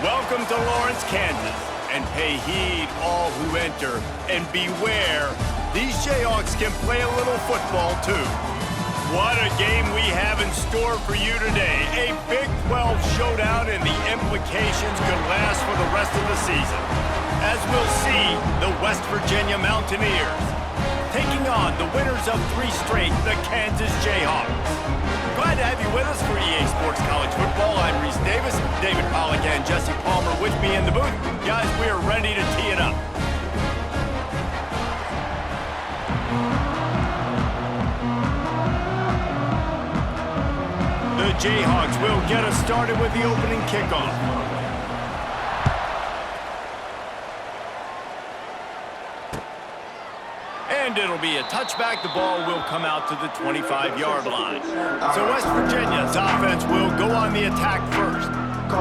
Welcome to Lawrence, Kansas, and pay heed all who enter, and beware, these Jayhawks can play a little football too. What a game we have in store for you today. A Big 12 showdown, and the implications could last for the rest of the season. As we'll see, the West Virginia Mountaineers taking on the winners of 3 straight, the Kansas Jayhawks. Glad to have you with us for EA Sports College Football. I'm Reese Davis, David Pollack and Jesse Palmer with me in the booth. Guys, we are ready to tee it up. The Jayhawks will get us started with the opening kickoff. And it'll be a touchback. The ball will come out to the 25-yard line. So West Virginia's offense will go on the attack first.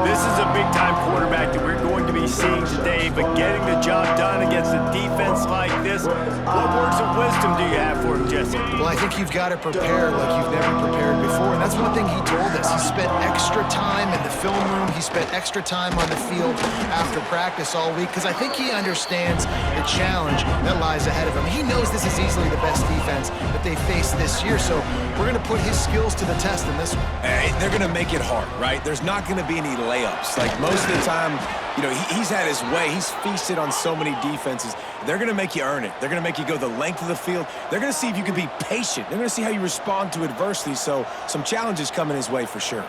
This is a big-time quarterback that we're going to be seeing today, but getting the job done against a defense like this, what words of wisdom do you have for him, Jesse? Well, I think you've got to prepare like you've never prepared before, and that's one thing he told us. He spent extra time in the film room. He spent extra time on the field after practice all week, because I think he understands the challenge that lies ahead of him. He knows this is easily the best defense that they face this year, so we're going to put his skills to the test in this one. Hey, they're going to make it hard, right? There's not going to be any layups. Like most of the time, you know, he's had his way. He's feasted on so many defenses. They're going to make you earn it. They're going to make you go the length of the field. They're going to see if you can be patient. They're going to see how you respond to adversity. So some challenges coming his way for sure.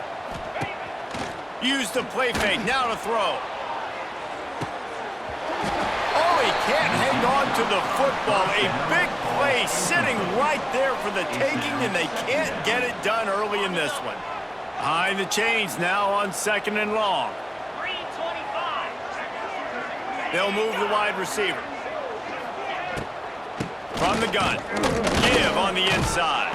Use the play fake. Now to throw. Oh, he can't hang on to the football. A big play sitting right there for the taking, and they can't get it done early in this one. Behind the chains now on 2nd and long. 325. They'll move the wide receiver. From the gun. Give on the inside.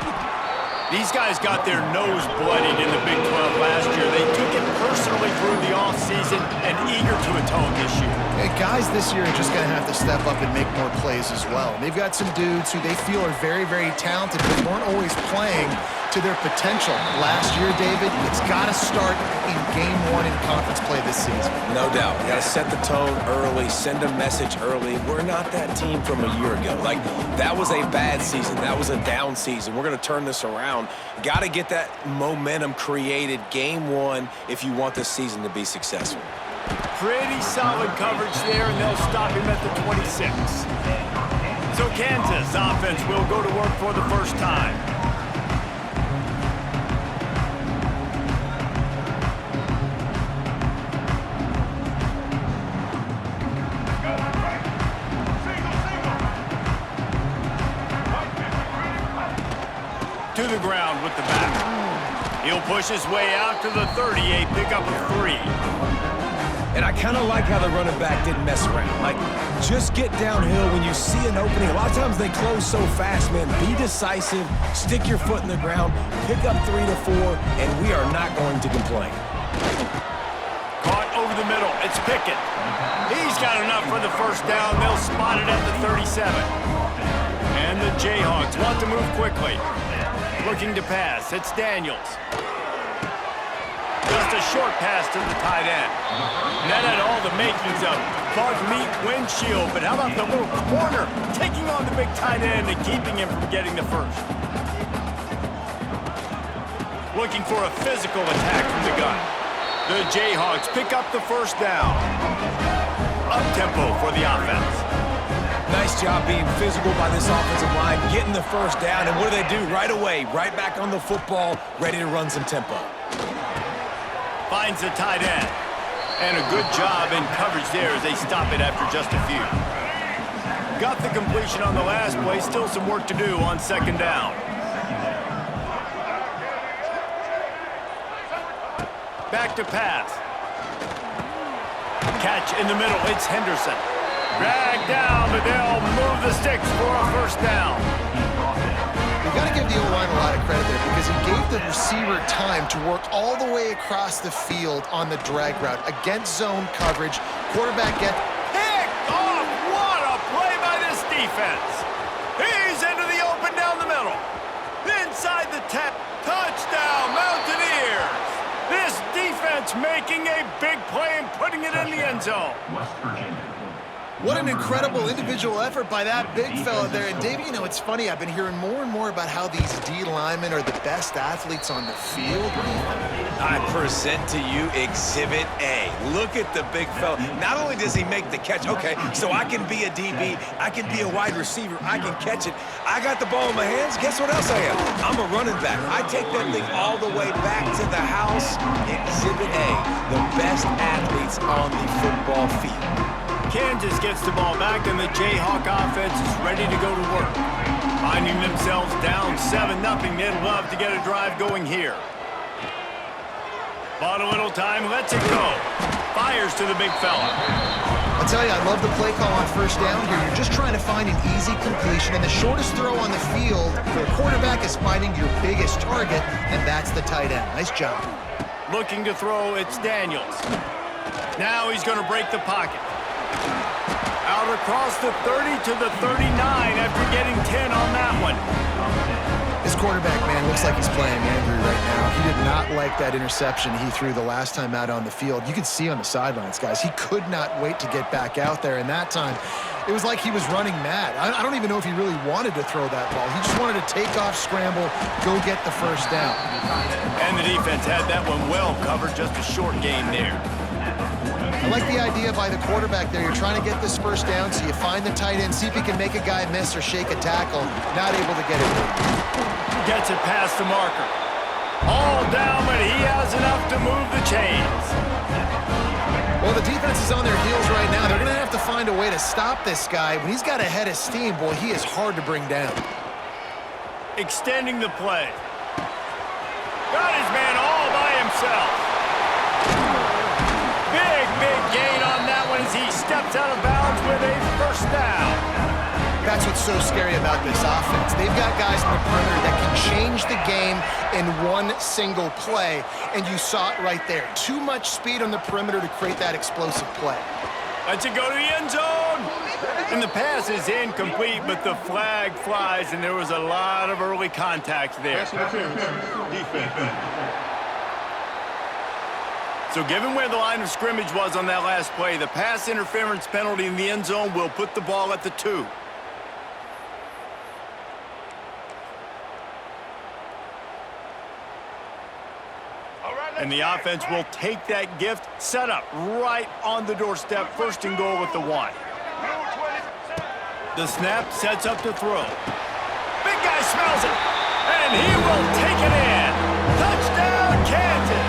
These guys got their nose bloodied in the Big 12 last year. They took it personally through the offseason and eager to atone this year. Hey, guys this year are just going to have to step up and make more plays as well. They've got some dudes who they feel are very, very talented, but weren't always playing to their potential. Last year, David, it's got to start in Game 1 in conference play this season. No doubt. You got to set the tone early, send a message early. We're not that team from a year ago. Like, that was a bad season. That was a down season. We're going to turn this around. Got to get that momentum created Game 1 if you want this season to be successful. Pretty solid coverage there, and they'll stop him at the 26. So Kansas offense will go to work for the first time. To the ground with the back. He'll push his way out to the 38, pick up a 3. And I kind of like how the running back didn't mess around. Like, just get downhill when you see an opening. A lot of times they close so fast, man. Be decisive, stick your foot in the ground, pick up 3 to 4, and we are not going to complain. Caught over the middle. It's Pickett. He's got enough for the first down. They'll spot it at the 37. And the Jayhawks want to move quickly. Looking to pass. It's Daniels. Just a short pass to the tight end. That had all the makings of bug meat windshield, but how about the little corner taking on the big tight end and keeping him from getting the first? Looking for a physical attack from the gun. The Jayhawks pick up the first down. Up-tempo for the offense. Nice job being physical by this offensive line, getting the first down, and what do they do right away? Right back on the football, ready to run some tempo. Finds the tight end. And a good job in coverage there as they stop it after just a few. Got the completion on the last play. Still some work to do on 2nd down. Back to pass. Catch in the middle. It's Henderson. Dragged down, but they'll move the sticks for a first down. You've got to give the O-line a lot of credit there because he gave the receiver time to work all the way across the field on the drag route against zone coverage. Quarterback gets picked off. What a play by this defense. He's into the open down the middle. Inside the 10. Touchdown, Mountaineers. This defense Jayhawks making a big play and putting it in the end zone. What an incredible individual effort by that big fella there. And, Davey, you know, it's funny. I've been hearing more and more about how these D linemen are the best athletes on the field. What do you think? I present to you Exhibit A. Look at the big fella. Not only does he make the catch, okay, so I can be a DB, I can be a wide receiver, I can catch it. I got the ball in my hands. Guess what else I am? I'm a running back. I take that thing all the way back to the house. Exhibit A, the best athletes on the football field. Kansas gets the ball back, and the Jayhawk offense is ready to go to work. Finding themselves down 7-0, they'd love to get a drive going here. Bought a little time, lets it go. Fires to the big fella. I'll tell you, I love the play call on first down here. You're just trying to find an easy completion, and the shortest throw on the field for a quarterback is finding your biggest target, and that's the tight end. Nice job. Looking to throw, it's Daniels. Now he's going to break the pocket. Out across the 30 to the 39 after getting 10 on that one. This quarterback, man, looks like he's playing angry right now. He did not like that interception he threw the last time out on the field. You can see on the sidelines, guys, he could not wait to get back out there. And that time, it was like he was running mad. I don't even know if he really wanted to throw that ball. He just wanted to take off, scramble, go get the first down. And the defense had that one well covered, just a short game there. I like the idea by the quarterback there. You're trying to get this first down, so you find the tight end, see if he can make a guy miss or shake a tackle. Not able to get it done. Gets it past the marker. All down, but he has enough to move the chains. Well, the defense is on their heels right now. They're going to have to find a way to stop this guy. When he's got a head of steam, boy, he is hard to bring down. Extending the play. Got his man all by himself. Big gain on that one as he steps out of bounds with a first down. That's what's so scary about this offense. They've got guys in the perimeter that can change the game in one single play, and you saw it right there. Too much speed on the perimeter to create that explosive play. Lets it go to the end zone. And the pass is incomplete, but the flag flies, and there was a lot of early contact there. So given where the line of scrimmage was on that last play, the pass interference penalty in the end zone will put the ball at the 2. And the offense will take that gift, set up right on the doorstep, first and goal at the 1. The snap sets up to throw. Big guy smells it, and he will take it in. Touchdown, Kansas.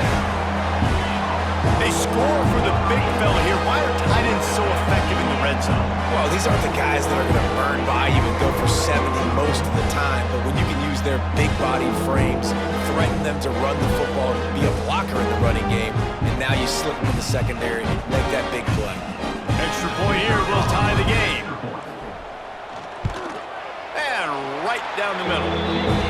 They score for the big fella here. Why are tight ends so effective in the red zone? Well, these aren't the guys that are going to burn by you and go for 70 most of the time, but when you can use their big body frames, threaten them to run the football, be a blocker in the running game, and now you slip them in the secondary and make that big play. Extra point here will tie the game. And right down the middle.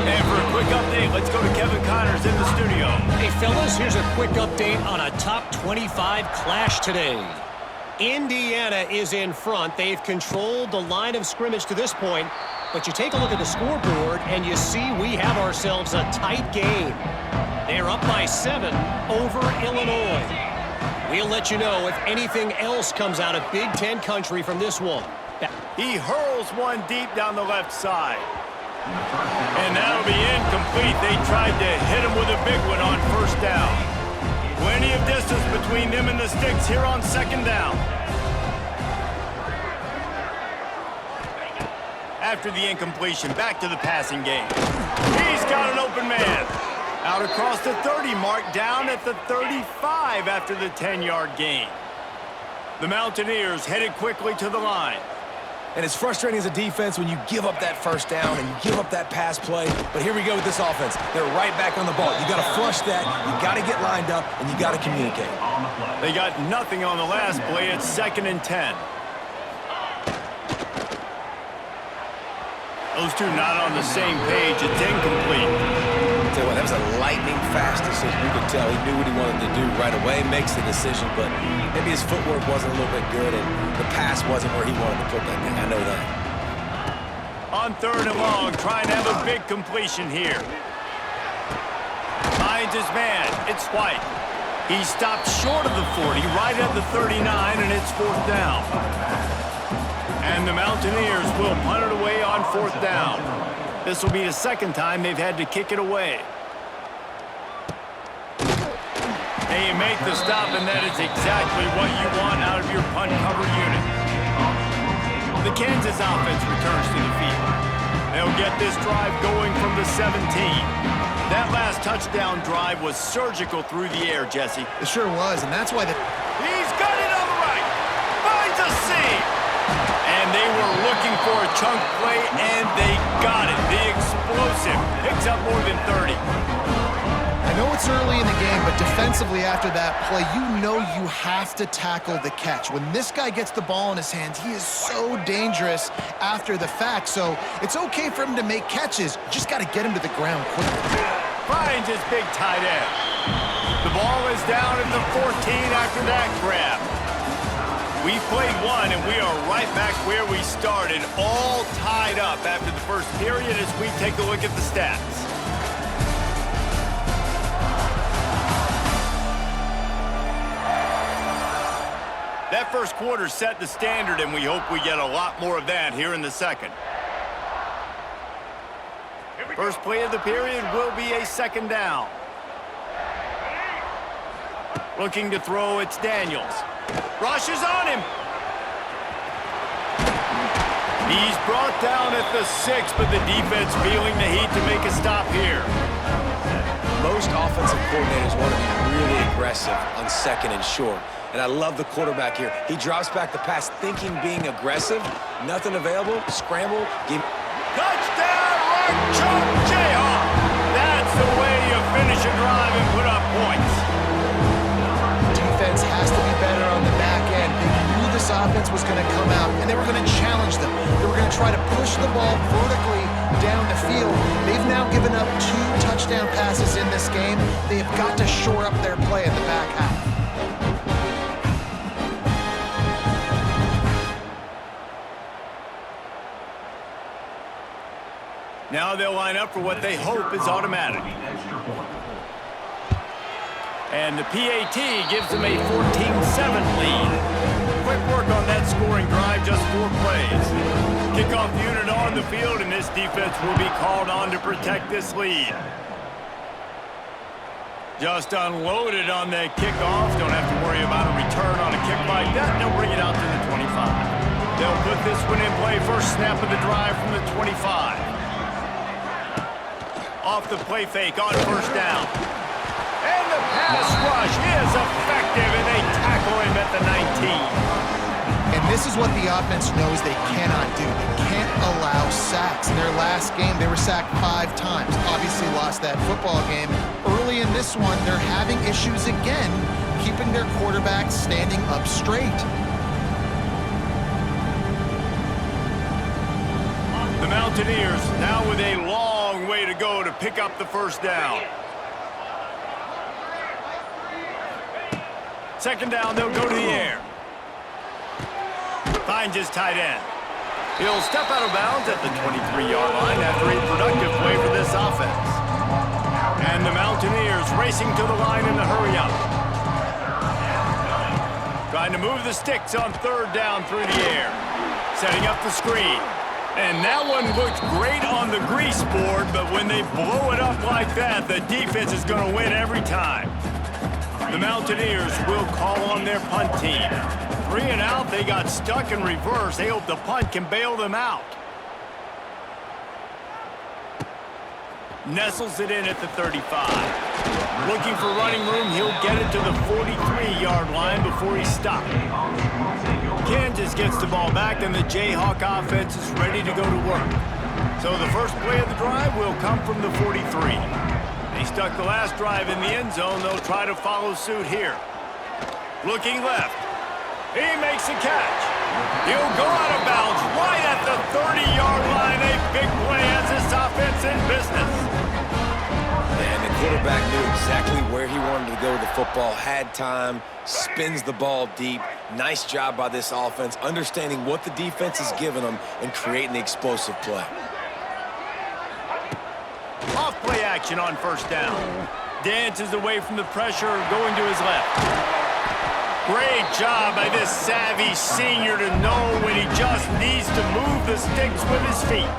And for a quick update, let's go to Kevin Connors in the studio. Hey, fellas, here's a quick update on a top 25 clash today. Indiana is in front. They've controlled the line of scrimmage to this point, but you take a look at the scoreboard and you see we have ourselves a tight game. They're up by 7 over Illinois. We'll let you know if anything else comes out of Big Ten country from this one. He hurls one deep down the left side. And that'll be incomplete. They tried to hit him with a big one on first down. Plenty of distance between them and the sticks here on second down. After the incompletion, back to the passing game. He's got an open man. Out across the 30 mark, down at the 35 after the 10-yard gain. The Mountaineers headed quickly to the line. And it's frustrating as a defense when you give up that first down and you give up that pass play. But here we go with this offense. They're right back on the ball. You got to flush that, you got to get lined up, and you got to communicate. They got nothing on the last play. It's 2nd and 10. Those two not on the same page. It's incomplete. Tell you what, that was a lightning-fast decision. You could tell he knew what he wanted to do right away, makes the decision, but maybe his footwork wasn't a little bit good and the pass wasn't where he wanted to put that thing. I know that. On 3rd and long, trying to have a big completion here. Finds his man. It's White. He stopped short of the 40, right at the 39, and it's 4th down. And the Mountaineers will punt it away on 4th down. This will be the 2nd time they've had to kick it away. They make the stop, and that is exactly what you want out of your punt cover unit. The Kansas offense returns to the field. They'll get this drive going from the 17. That last touchdown drive was surgical through the air, Jesse. It sure was, and that's why He's got it on the right. Finds a seam. And they were looking for a chunk play, and they got it. The explosive picks up more than 30. I know it's early in the game, but defensively after that play, you know you have to tackle the catch. When this guy gets the ball in his hands, he is so dangerous after the fact. So it's okay for him to make catches. You just got to get him to the ground quickly. Finds his big tight end. The ball is down at the 14 after that grab. We've played one, and we are right back where we started, all tied up after the first period as we take a look at the stats. That first quarter set the standard, and we hope we get a lot more of that here in the second. First play of the period will be a 2nd down. Looking to throw, it's Daniels. Rushes on him. He's brought down at the 6, but the defense feeling the heat to make a stop here. Most offensive coordinators want to be really aggressive on 2nd and short. And I love the quarterback here. He drops back the pass thinking being aggressive. Nothing available. Scramble. Touchdown, R3DBARZ Jayhawks! That's the way you finish a drive and put up points. Defense has to be better on the back end. They knew this offense was going to come out, and they were going to challenge them. They were going to try to push the ball vertically down the field. They've now given up 2 touchdown passes in this game. They have got to shore up their play in the back half. Now they'll line up for what they hope is automatic. And the PAT gives them a 14-7 lead. Quick work on that scoring drive, just 4 plays. Kickoff unit on the field, and this defense will be called on to protect this lead. Just unloaded on that kickoff. Don't have to worry about a return on a kick like that. They'll bring it out to the 25. They'll put this one in play. First snap of the drive from the 25. Off the play fake on 1st down. And the pass rush is effective, and they tackle him at the 19. And this is what the offense knows they cannot do. They can't allow sacks. In their last game, they were sacked 5 times. Obviously lost that football game. Early in this one, they're having issues again, keeping their quarterback standing up straight. The Mountaineers now with a long way to go to pick up the 1st down. 2nd down, they'll go to the air. Finds his tight end. He'll step out of bounds at the 23-yard line after a productive play for this offense. And the Mountaineers racing to the line in the hurry-up. Trying to move the sticks on 3rd down through the air. Setting up the screen. And that one looked great on the grease board, but when they blow it up like that, the defense is going to win every time. The Mountaineers will call on their punt team. 3 and out, they got stuck in reverse. They hope the punt can bail them out. Nestles it in at the 35. Looking for running room, he'll get it to the 43-yard line before he's stopped. Kansas gets the ball back, and the Jayhawk offense is ready to go to work. So the first play of the drive will come from the 43. They stuck the last drive in the end zone. They'll try to follow suit here. Looking left. He makes a catch. He'll go out of bounds right at the 30-yard line. A big play as this offense in business. And the quarterback knew exactly where he wanted to go with the football, had time, spins the ball deep. Nice job by this offense, understanding what the defense is giving them and creating the explosive play. Off play action on first down. Dances away from the pressure, going to his left. Great job by this savvy senior to know when he just needs to move the sticks with his feet.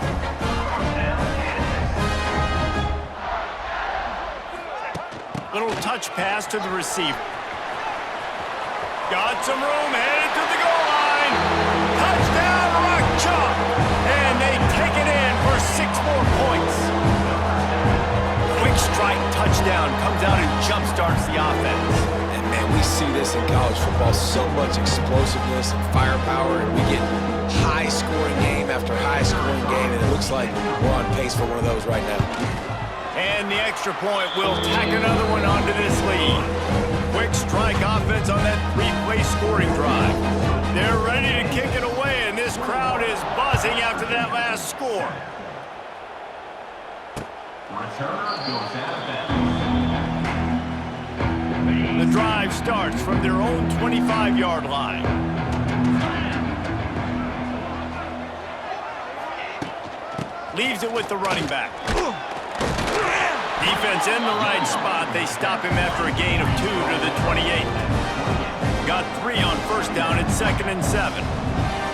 Little touch pass to the receiver. Got some room, headed to the goal line. Touchdown, Rock Chalk. And they take it in for 6 more points. Quick strike touchdown comes out and jumpstarts the offense. And man, we see this in college football, so much explosiveness and firepower, and we get high-scoring game after high-scoring game, and it looks like we're on pace for one of those right now. And the extra point will tack another one onto this lead. Quick strike offense on that 3-play scoring drive. They're ready to kick it away, and this crowd is buzzing after that last score. The drive starts from their own 25-yard line. Leaves it with the running back. Defense in the right spot. They stop him after a gain of 2 to the 28. Got 3 on first down at 2nd and 7.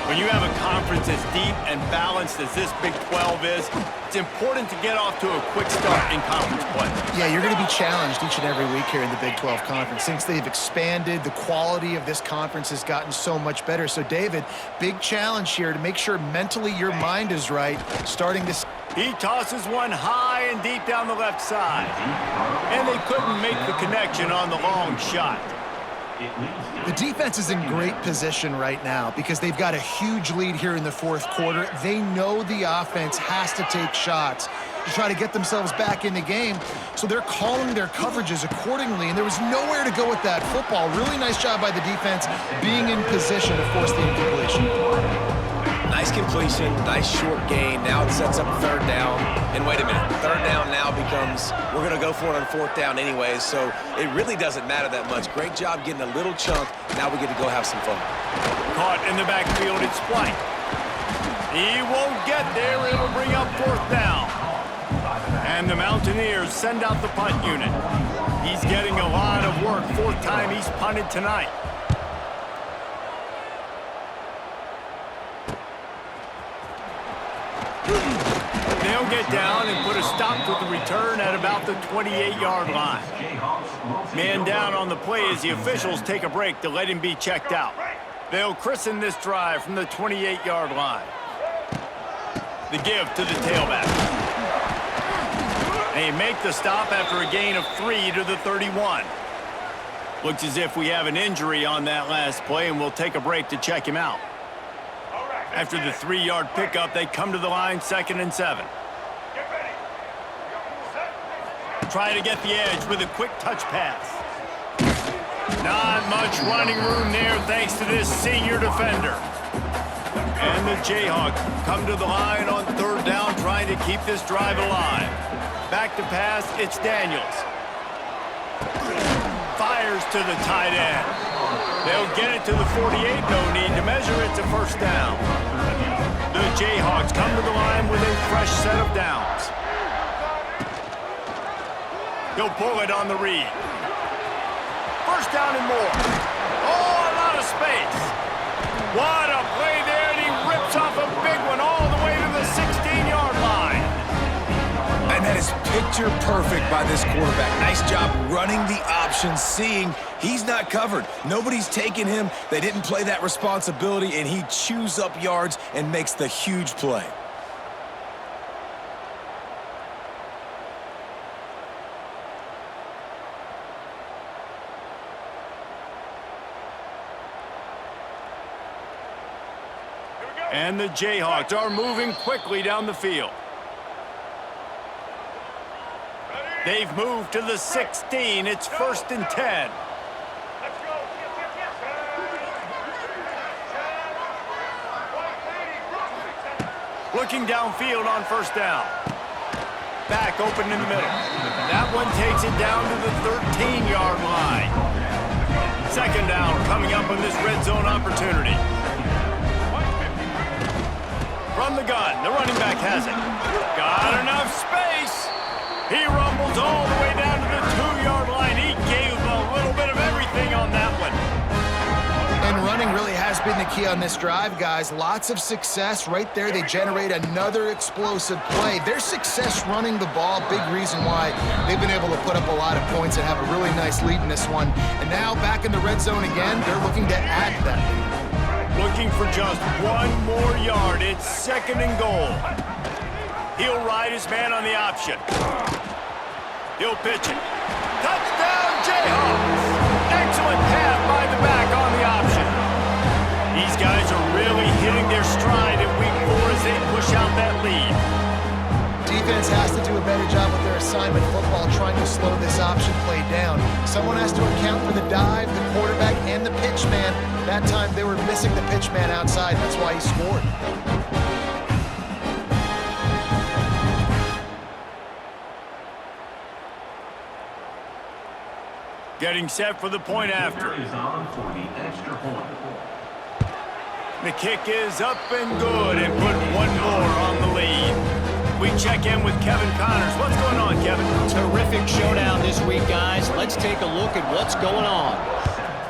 When you have a conference as deep and balanced as this Big 12 is, it's important to get off to a quick start in conference play. Yeah, you're going to be challenged each and every week here in the Big 12 Conference. Since they've expanded, the quality of this conference has gotten so much better. So, David, big challenge here to make sure mentally your mind is right, starting to... He tosses one high and deep down the left side. And they couldn't make the connection on the long shot. The defense is in great position right now because they've got a huge lead here in the 4th quarter. They know the offense has to take shots to try to get themselves back in the game. So they're calling their coverages accordingly, and there was nowhere to go with that football. Really nice job by the defense being in position to force the incompletion. Nice completion, nice short gain. Now it sets up 3rd down. And wait a minute, 3rd down now becomes, we're going to go for it on 4th down anyways, so it really doesn't matter that much. Great job getting a little chunk. Now we get to go have some fun. Caught in the backfield, it's White. He won't get there. It'll bring up 4th down. And the Mountaineers send out the punt unit. He's getting a lot of work. 4th time he's punted tonight. They'll get down and put a stop to the return at about the 28-yard line. Man down on the play as the officials take a break to let him be checked out. They'll christen this drive from the 28-yard line. The give to the tailback. They make the stop after a gain of 3 to the 31. Looks as if we have an injury on that last play, and we'll take a break to check him out. After the 3-yard pickup, they come to the line, 2nd and 7. Try to get the edge with a quick touch pass. Not much running room there thanks to this senior defender. And the Jayhawks come to the line on 3rd down, trying to keep this drive alive. Back to pass, it's Daniels. Fires to the tight end. They'll get it to the 48, no need to measure, it's a 1st down. The Jayhawks come to the line with a fresh set of downs. He'll pull it on the read. 1st down and more. Oh, a lot of space. What a play there, and he rips off a big one all the way to the 16-yard line. And that is picture perfect by this quarterback. Nice job running the option, seeing he's not covered. Nobody's taking him. They didn't play that responsibility, and he chews up yards and makes the huge play. And the Jayhawks are moving quickly down the field. They've moved to the 16. It's 1st and 10. Looking downfield on 1st down. Back open in the middle. That one takes it down to the 13-yard line. 2nd down coming up on this red zone opportunity. From the gun, the running back has it. Got enough space. He rumbles all the way down to the 2-yard line. He gave a little bit of everything on that one. And running really has been the key on this drive, guys. Lots of success right there. They generate another explosive play. Their success running the ball, big reason why they've been able to put up a lot of points and have a really nice lead in this one. And now back in the red zone again, they're looking to add to that lead. Looking for just one more yard. It's 2nd and goal. He'll ride his man on the option. He'll pitch it. Touchdown, Jayhawks! Excellent pass by the back on the option. These guys are really hitting their stride in week 4 as they push out that lead. Defense has to do a better job with their assignment football, trying to slow this option play down. Someone has to account for the dive, the quarterback, and the pitch man. That time they were missing the pitch man outside. That's why he scored. Getting set for the point after. The kick is up and good and put one more on the lead. We check in with Kevin Connors. What's going on, Kevin? Terrific showdown this week, guys. Let's take a look at what's going on.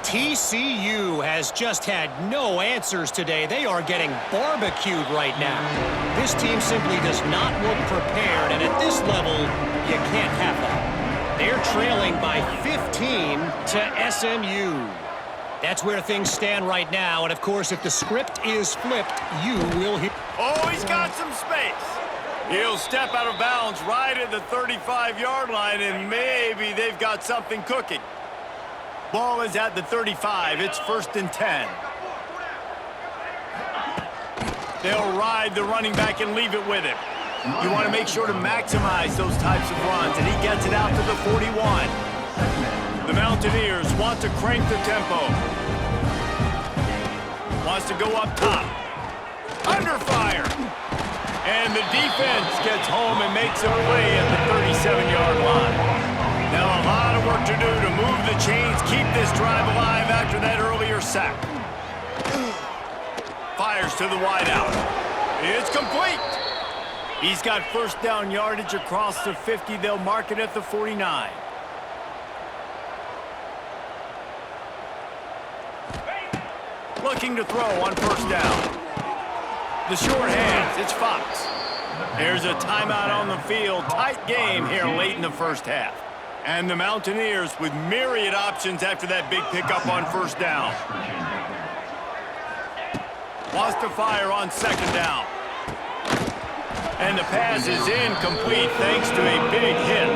TCU has just had no answers today. They are getting barbecued right now. This team simply does not look prepared, and at this level, you can't have that. They're trailing by 15 to SMU. That's where things stand right now, and of course, if the script is flipped, you will hear. Oh, he's got some space. He'll step out of bounds right at the 35-yard line, and maybe they've got something cooking. Ball is at the 35. It's 1st and 10. They'll ride the running back and leave it with him. You want to make sure to maximize those types of runs, and he gets it out to the 41. The Mountaineers want to crank the tempo. Wants to go up top. Under fire. And the defense gets home and makes a play at the 37-yard line. Now a lot of work to do to move the chains, keep this drive alive after that earlier sack. Fires to the wideout. It's complete. He's got 1st down yardage across the 50. They'll mark it at the 49. Looking to throw on 1st down. The short hands, it's Fox. There's a timeout on the field. Tight game here late in the 1st half. And the Mountaineers with myriad options after that big pickup on 1st down. Wants to fire on 2nd down. And the pass is incomplete thanks to a big hit.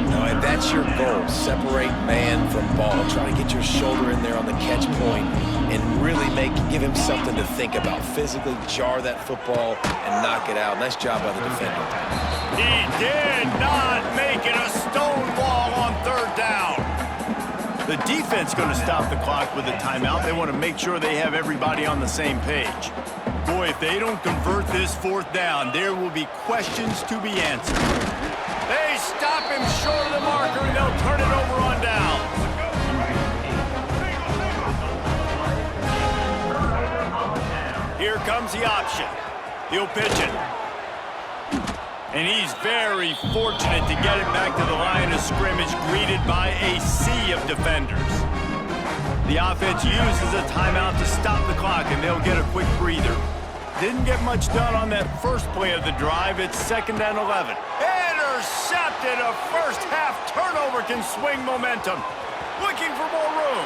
No, and that's your goal. Separate man from ball. Try to get your shoulder in there on the catch point and really give him something to think about. Physically jar that football and knock it out. Nice job by the defender. He did not make it a stone wall on 3rd down. The defense going to stop the clock with a timeout. They want to make sure they have everybody on the same page. Boy, if they don't convert this 4th down, there will be questions to be answered. They stop him short of the marker, and they'll turn it over on downs. Here comes the option. He'll pitch it. And he's very fortunate to get it back to the line of scrimmage, greeted by a sea of defenders. The offense uses a timeout to stop the clock, and they'll get a quick breather. Didn't get much done on that first play of the drive. It's 2nd and 11. Intercepted. A 1st half turnover can swing momentum. Looking for more room.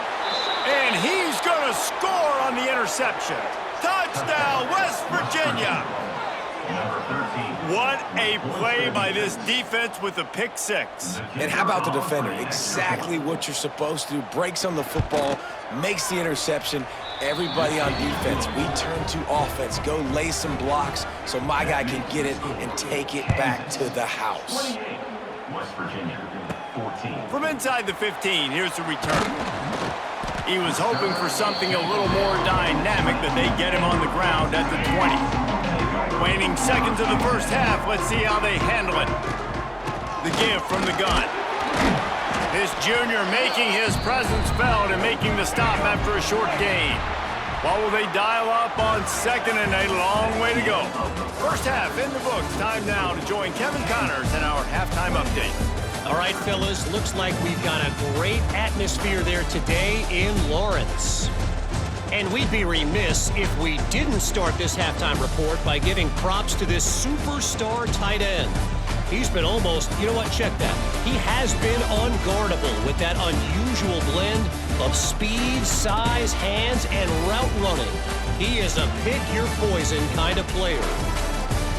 And he's going to score on the interception. Touchdown, West Virginia. What a play by this defense with a pick 6. And how about the defender? Exactly what you're supposed to do. Breaks on the football, makes the interception. Everybody on defense, we turn to offense. Go lay some blocks so my guy can get it and take it back to the house. West Virginia, 14. From inside the 15, here's the return. He was hoping for something a little more dynamic, but they get him on the ground at the 20. Waning seconds of the 1st half. Let's see how they handle it. The give from the gun. This junior making his presence felt and making the stop after a short gain. What will they dial up on second and a long way to go? First half in the books. Time now to join Kevin Connors in our halftime update. All right, fellas, looks like we've got a great atmosphere there today in Lawrence. And we'd be remiss if we didn't start this halftime report by giving props to this superstar tight end. He's been almost, you know what, check that. He has been unguardable with that unusual blend of speed, size, hands, and route running. He is a pick-your-poison kind of player.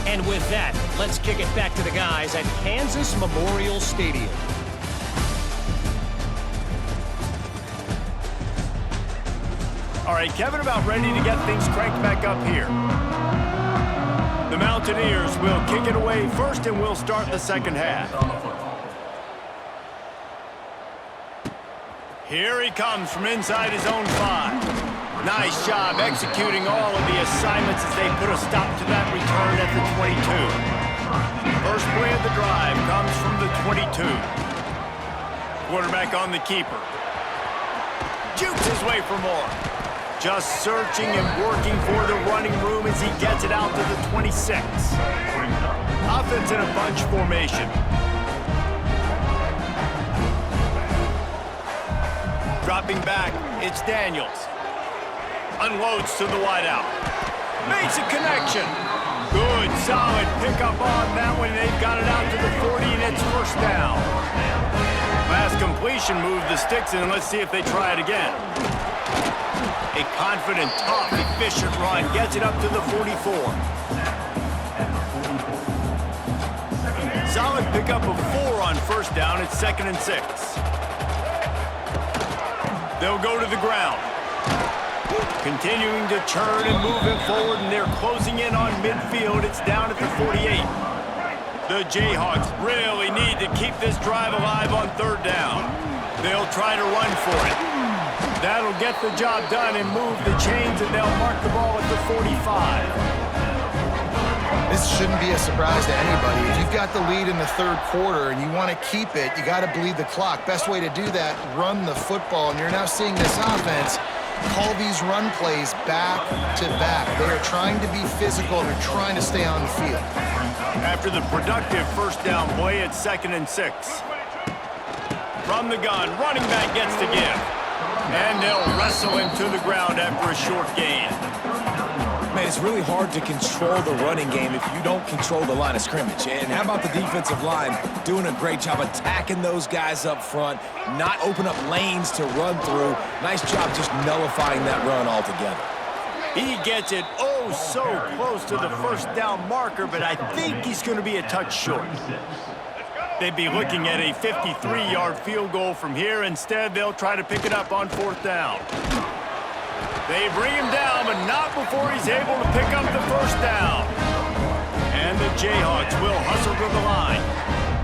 And with that, let's kick it back to the guys at Kansas Memorial Stadium. All right, Kevin, about ready to get things cranked back up here. The Mountaineers will kick it away first, and we'll start the second half. Here he comes from inside his own 5. Nice job executing all of the assignments as they put a stop to that return at the 22. First play of the drive comes from the 22. Quarterback on the keeper. Jukes his way for more. Just searching and working for the running room as he gets it out to the 26. Offense in a bunch formation. Dropping back, it's Daniels. Unloads to the wideout. Makes a connection. Good, solid pickup on that one. They've got it out to the 40, and it's first down. Last completion moved the sticks, and let's see if they try it again. A confident, tough, efficient run gets it up to the 44. Solid pickup of 4 on first down. It's 2nd and 6. They'll go to the ground. Continuing to churn and move it forward, and they're closing in on midfield. It's down at the 48. The Jayhawks really need to keep this drive alive on third down. They'll try to run for it. That'll get the job done and move the chains, and they'll mark the ball at the 45. This shouldn't be a surprise to anybody. If you've got the lead in the third quarter and you want to keep it, you got to bleed the clock. Best way to do that, run the football. And you're now seeing this offense call these run plays back to back. They are trying to be physical, and they're trying to stay on the field. After the productive first down play, it's 2nd and 6. From the gun, running back gets to give. And they'll wrestle him to the ground after a short gain. Man, it's really hard to control the running game if you don't control the line of scrimmage. And how about the defensive line doing a great job attacking those guys up front, not open up lanes to run through. Nice job just nullifying that run altogether. He gets it oh so close to the first down marker, but I think he's going to be a touch short. They'd be looking at a 53-yard field goal from here. Instead, they'll try to pick it up on 4th down. They bring him down, but not before he's able to pick up the first down. And the Jayhawks will hustle to the line.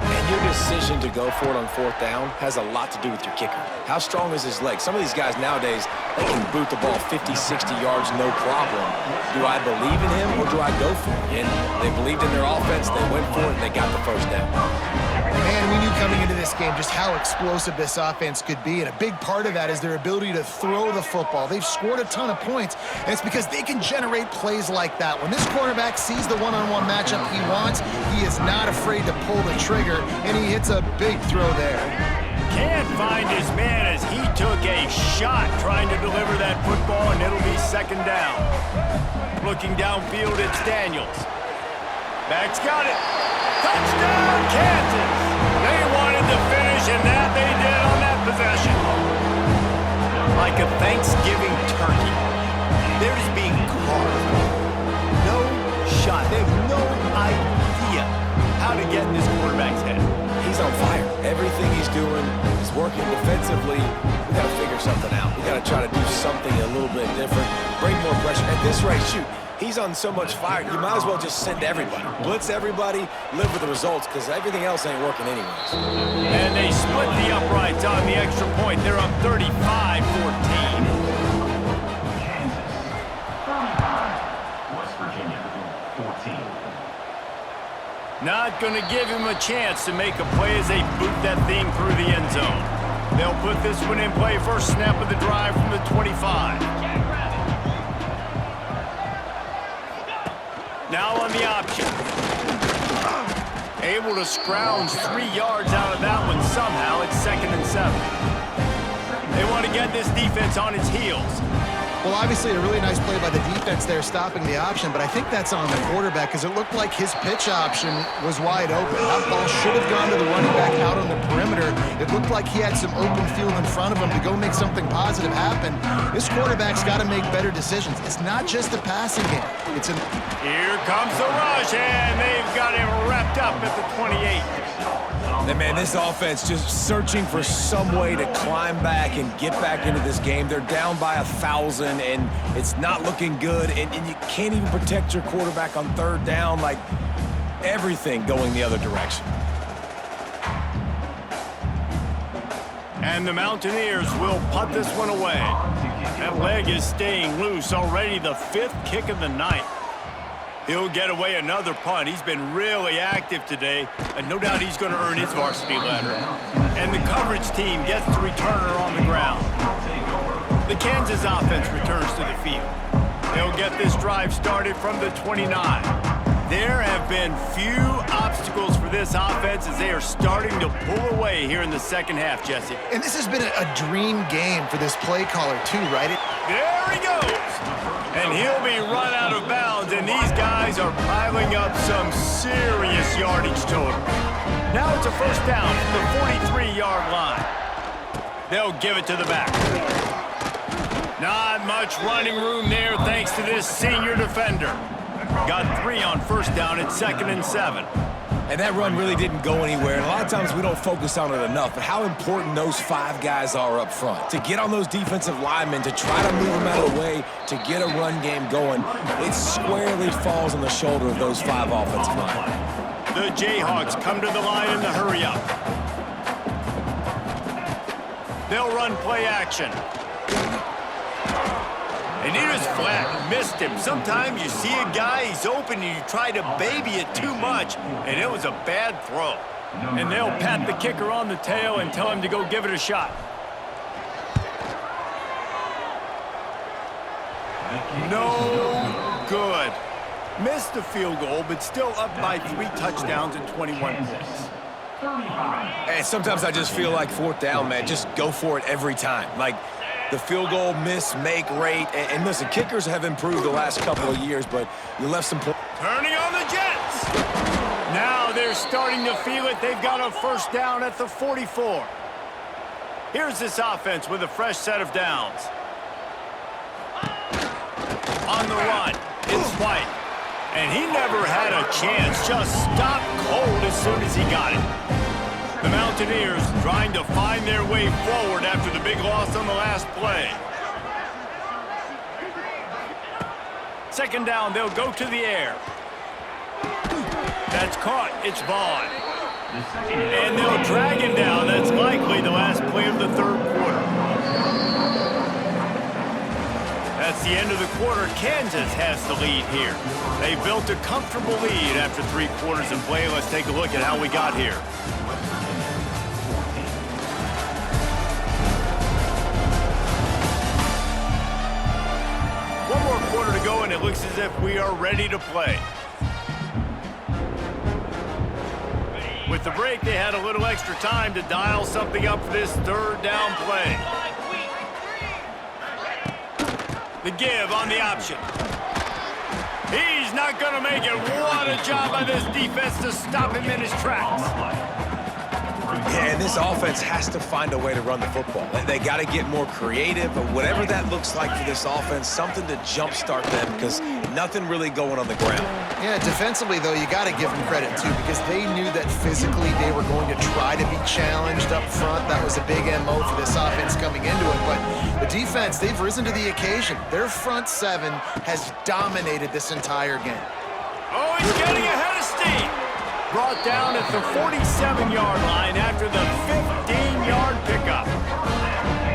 And your decision to go for it on 4th down has a lot to do with your kicker. How strong is his leg? Some of these guys nowadays, they can boot the ball 50, 60 yards, no problem. Do I believe in him, or do I go for it? And they believed in their offense, they went for it, and they got the first down. Man, we knew coming into this game just how explosive this offense could be, and a big part of that is their ability to throw the football. They've scored a ton of points, and it's because they can generate plays like that. When this quarterback sees the one-on-one matchup he wants, he is not afraid to pull the trigger, and he hits a big throw there. Can't find his man as he took a shot trying to deliver that football, and it'll be 2nd down. Looking downfield, it's Daniels. Back's got it. Touchdown, Kansas! They wanted to finish, and that they did on that possession. Like a Thanksgiving turkey, they're just being carved. No shot. They have no idea how to get in this quarterback's head. He's on fire. Everything he's doing is working defensively. We got to figure something out. We got to try to do something a little bit different. Bring more pressure. At this rate, shoot. He's on so much fire, you might as well just send everybody. Blitz everybody, live with the results, because everything else ain't working anyways. And they split the uprights on the extra point. They're up 35-14. West Virginia, 14. Not going to give him a chance to make a play as they boot that thing through the end zone. They'll put this one in play. First snap of the drive from the 25. Now on the option. Able to scrounge 3 yards out of that one somehow. It's 2nd and 7. They want to get this defense on its heels. Well, obviously a really nice play by the defense there stopping the option, but I think that's on the quarterback because it looked like his pitch option was wide open. That ball should have gone to the running back out on the perimeter. It looked like he had some open field in front of him to go make something positive happen. This quarterback's got to make better decisions. It's not just a passing game. Here comes the rush, and they've got him wrapped up at the 28. And man, this offense just searching for some way to climb back and get back into this game. They're down by 1,000, and it's not looking good. And you can't even protect your quarterback on 3rd down. Like, everything going the other direction. And the Mountaineers will punt this one away. That leg is staying loose. Already the 5th kick of the night. He'll get away another punt. He's been really active today, and no doubt he's going to earn his varsity letter. And the coverage team gets the returner on the ground. The Kansas offense returns to the field. They'll get this drive started from the 29. There have been few obstacles for this offense as they are starting to pull away here in the 2nd half, Jesse. And this has been a dream game for this play caller too, right? There he goes. And he'll be run out of bounds, and these guys are piling up some serious yardage total. Now it's a 1st down from the 43-yard line. They'll give it to the back. Not much running room there thanks to this senior defender. Got 3 on 1st down at 2nd and 7. And that run really didn't go anywhere. And a lot of times we don't focus on it enough, but how important those 5 guys are up front. To get on those defensive linemen, to try to move them out of the way, to get a run game going, it squarely falls on the shoulder of those 5 offensive linemen. The Jayhawks come to the line in the hurry up. They'll run play action. And he just flat missed him. Sometimes you see a guy, he's open, and you try to baby it too much, and it was a bad throw. And they'll pat the kicker on the tail and tell him to go give it a shot. No good. Missed the field goal, but still up by 3 touchdowns and 21 points. And sometimes I just feel like 4th down, man, just go for it every time. Like, the field goal miss, make rate. And listen, kickers have improved the last couple of years, but you left some points. Turning on the Jets. Now they're starting to feel it. They've got a 1st down at the 44. Here's this offense with a fresh set of downs. On the run, it's White. And he never had a chance. Just stopped cold as soon as he got it. The Mountaineers trying to find their way forward after the big loss on the last play. 2nd down, they'll go to the air. That's caught. It's Vaughn. And they'll drag him down. That's likely the last play of the 3rd quarter. That's the end of the quarter. Kansas has the lead here. They built a comfortable lead after 3 quarters of play. Let's take a look at how we got here. One more quarter to go, and it looks as if we are ready to play. With the break, they had a little extra time to dial something up for this 3rd down play. The give on the option. He's not going to make it. What a job by this defense to stop him in his tracks. Yeah, and this offense has to find a way to run the football. They got to get more creative, but whatever that looks like for this offense, something to jumpstart them because nothing really going on the ground. Yeah, defensively, though, you got to give them credit, too, because they knew that physically they were going to try to be challenged up front. That was a big MO for this offense coming into it. But the defense, they've risen to the occasion. Their front 7 has dominated this entire game. Oh, he's getting ahead of steam. Brought down at the 47-yard line after the 15-yard pickup.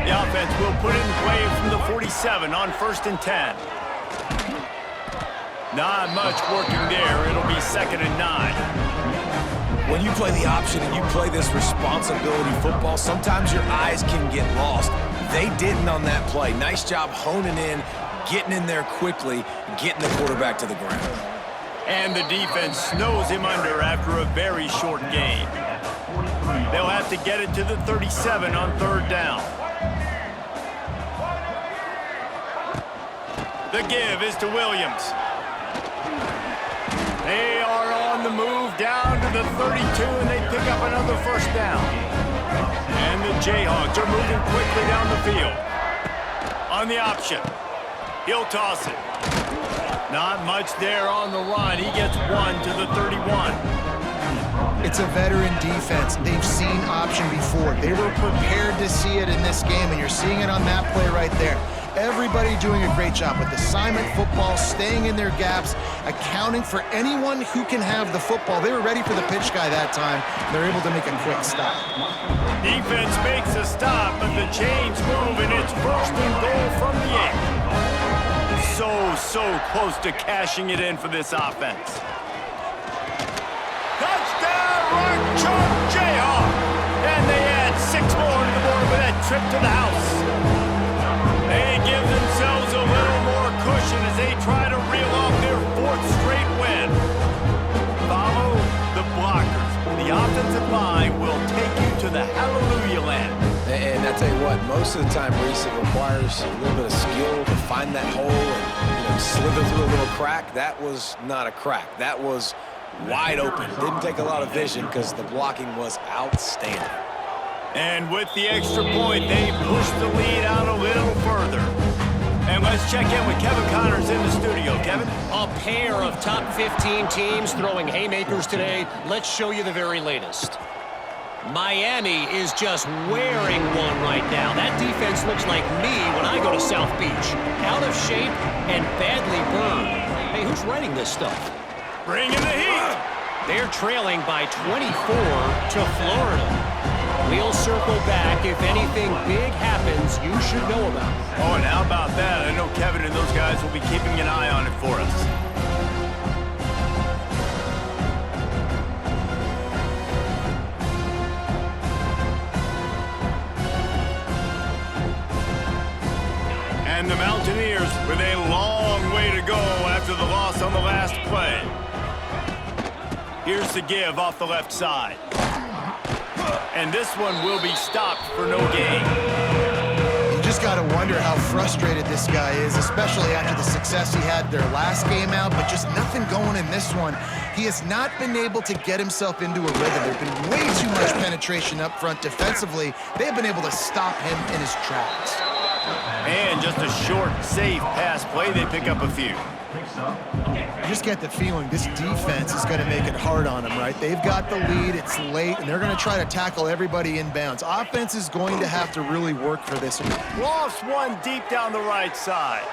The offense will put it in play from the 47 on 1st and 10. Not much working there. It'll be 2nd and 9. When you play the option and you play this responsibility football, sometimes your eyes can get lost. They didn't on that play. Nice job honing in, getting in there quickly, getting the quarterback to the ground. And the defense snows him under after a very short gain. They'll have to get it to the 37 on 3rd down. The give is to Williams. They are on the move down to the 32, and they pick up another 1st down. And the Jayhawks are moving quickly down the field. On the option, he'll toss it. Not much there on the run. He gets 1 to the 31. It's a veteran defense. They've seen option before. They were prepared to see it in this game, and you're seeing it on that play right there. Everybody doing a great job with assignment football, staying in their gaps, accounting for anyone who can have the football. They were ready for the pitch guy that time. They're able to make a quick stop. Defense makes a stop, but the chains move, and it's 1st and goal from the 8. So close to cashing it in for this offense. Touchdown, Rock Jayhawk! And they add 6 more to the board with that trip to the house. They give themselves a little more cushion as they try to reel off their 4th straight win. Follow the blockers. The offensive line will take you to the hallelujah land. And I tell you what, most of the time, Reese, it requires a little bit of skill to find that hole and slither through a little crack. That was not a crack. That was wide open. Didn't take a lot of vision because the blocking was outstanding. And with the extra point, they push the lead out a little further. And let's check in with Kevin Connors in the studio. Kevin? A pair of top 15 teams throwing haymakers today. Let's show you the very latest. Miami is just wearing one right now. That defense looks like me when I go to South Beach. Out of shape and badly burned. Hey, who's writing this stuff? Bring in the heat. They're trailing by 24 to Florida. We'll circle back if anything big happens you should know about. Oh, and how about that? I know Kevin and those guys will be keeping an eye on it for us. And the Mountaineers with a long way to go after the loss on the last play. Here's the give off the left side. And this one will be stopped for no gain. You just got to wonder how frustrated this guy is, especially after the success he had their last game out, but just nothing going in this one. He has not been able to get himself into a rhythm. There's been way too much penetration up front defensively. They've been able to stop him in his tracks. And just a short, safe pass play, they pick up a few. You just get the feeling this defense is going to make it hard on them, right? They've got the lead, it's late, and they're going to try to tackle everybody inbounds. Offense is going to have to really work for this one. Lost one deep down the right side.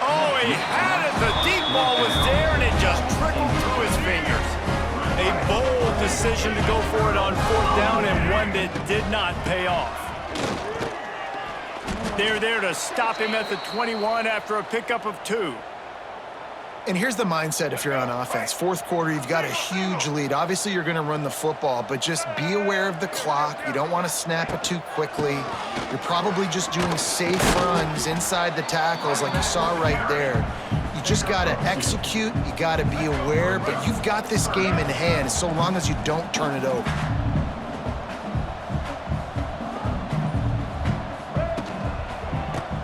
Oh, he had it. The deep ball was there, and it just trickled through his fingers. A bold decision to go for it on 4th down, and one that did not pay off. They're there to stop him at the 21 after a pickup of 2. And here's the mindset if you're on offense. 4th quarter, you've got a huge lead. Obviously, you're going to run the football, but just be aware of the clock. You don't want to snap it too quickly. You're probably just doing safe runs inside the tackles like you saw right there. You just got to execute. You got to be aware, but you've got this game in hand so long as you don't turn it over.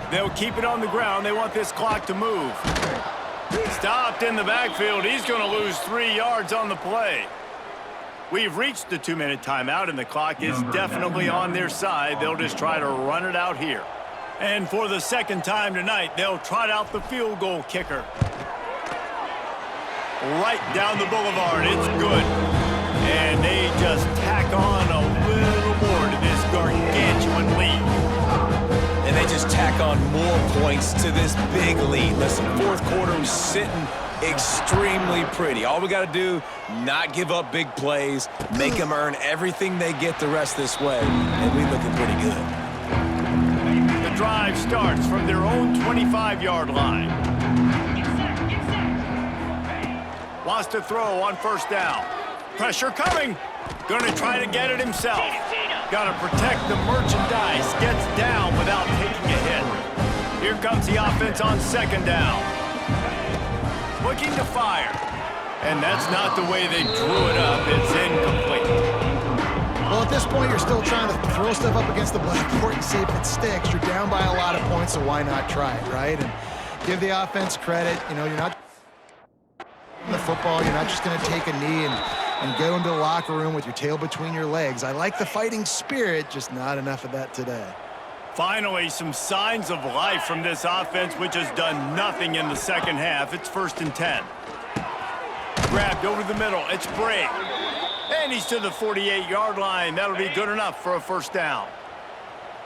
They'll keep it on the ground. They want this clock to move. Stopped in the backfield. He's going to lose 3 yards on the play. We've reached the 2-minute timeout, and the clock is definitely on their side. They'll just try to run it out here. And for the 2nd time tonight, they'll trot out the field goal kicker. Right down the boulevard. It's good. And they just tack on a little more to this gargantuan lead. And they just tack on more points to this big lead. Listen, 4th quarter was sitting extremely pretty. All we got to do, not give up big plays, make them earn everything they get the rest this way, and we're looking pretty good. The drive starts from their own 25-yard line. Wants to throw on 1st down. Pressure coming. Going to try to get it himself. Got to protect the merchandise. Gets down without taking a hit. Here comes the offense on 2nd down. looking to fire. And that's not the way they drew it up. It's incomplete. Well, at this point, you're still trying to throw stuff up against the blackboard and see if it sticks. You're down by a lot of points, so why not try it, right? And give the offense credit. You know, you're not in the football. You're not just going to take a knee and go into the locker room with your tail between your legs. I like the fighting spirit, just not enough of that today. Finally, some signs of life from this offense, which has done nothing in the second half. It's 1st and 10. Grabbed over the middle. It's Brake. And he's to the 48-yard line. That'll be good enough for a 1st down.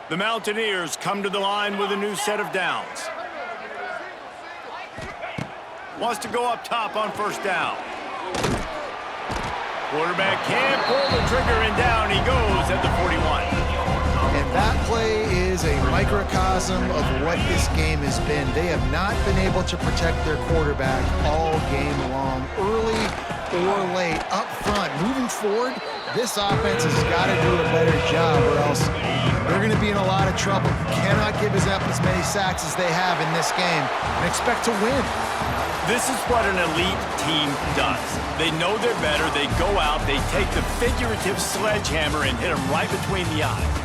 The Mountaineers come to the line with a new set of downs. Wants to go up top on 1st down. Quarterback can't pull the trigger, and down he goes at the 41. And that play is a microcosm of what this game has been. They have not been able to protect their quarterback all game long, early or late, up front. Moving forward, this offense has got to do a better job, or else they're going to be in a lot of trouble. You cannot give up as many sacks as they have in this game and expect to win. This is what an elite team does. They know they're better. They go out, they take the figurative sledgehammer and hit them right between the eyes.